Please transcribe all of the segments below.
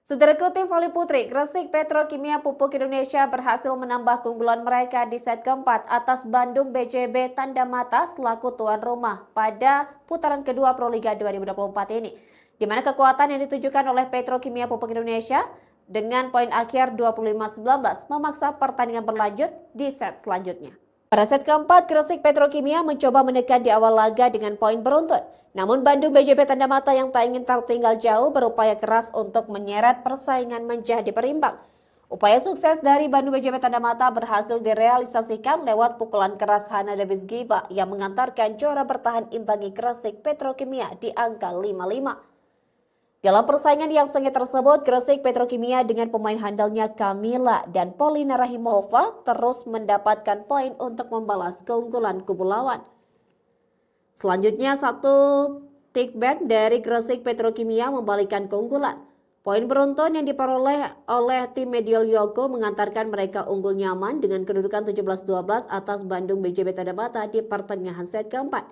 Saudaraku, tim voli putri Gresik Petrokimia Pupuk Indonesia berhasil menambah keunggulan mereka di set keempat atas Bandung BJB Tanda Mata selaku tuan rumah pada putaran kedua Proliga 2024 ini. Di mana kekuatan yang ditujukan oleh Petrokimia Pupuk Indonesia dengan poin akhir 25-19 memaksa pertandingan berlanjut di set selanjutnya. Pada set keempat, Gresik Petrokimia mencoba menekan di awal laga dengan poin beruntun. Namun Bandung BJB Tanda Mata yang tak ingin tertinggal jauh berupaya keras untuk menyeret persaingan menjadi berimbang. Upaya sukses dari Bandung BJB Tanda Mata berhasil direalisasikan lewat pukulan keras Hana Davis Giba yang mengantarkan juara bertahan imbangi Gresik Petrokimia di angka 5-5. Dalam persaingan yang sengit tersebut, Gresik Petrokimia dengan pemain handalnya Kamila dan Polina Rahimova terus mendapatkan poin untuk membalas keunggulan kubu lawan. Selanjutnya, satu take-back dari Gresik Petrokimia membalikkan keunggulan. Poin beruntun yang diperoleh oleh tim Medial Yoko mengantarkan mereka unggul nyaman dengan kedudukan 17-12 atas Bandung BJB Tanda Mata di pertengahan set keempat.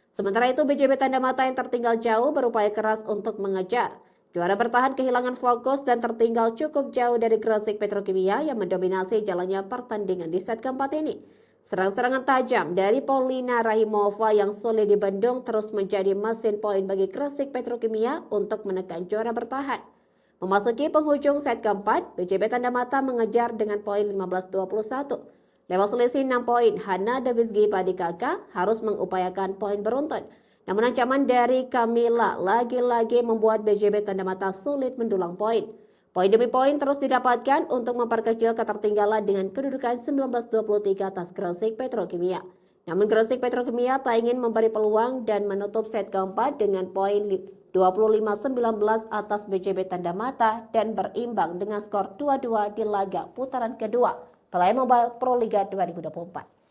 Sementara itu BJB Tanda Mata yang tertinggal jauh berupaya keras untuk mengejar. Juara bertahan kehilangan fokus dan tertinggal cukup jauh dari Gresik Petrokimia yang mendominasi jalannya pertandingan di set keempat ini. Serang-serangan tajam dari Polina Rahimova yang solid di Bandung terus menjadi mesin poin bagi Gresik Petrokimia untuk menekan juara bertahan. Memasuki penghujung set keempat, BJB Tanda Mata mengejar dengan poin 15-21. Lewat selisih 6 poin, Hana Davis Giba di kakak harus mengupayakan poin beruntun. Namun ancaman dari Kamila lagi-lagi membuat BJB Tanda Mata sulit mendulang poin. Poin demi poin terus didapatkan untuk memperkecil ketertinggalan dengan kedudukan 19-23 atas Gresik Petrokimia. Namun Gresik Petrokimia tak ingin memberi peluang dan menutup set keempat dengan poin 25-19 atas BJB Tanda Mata dan berimbang dengan skor 2-2 di laga putaran kedua Play Mobile Proliga 2024.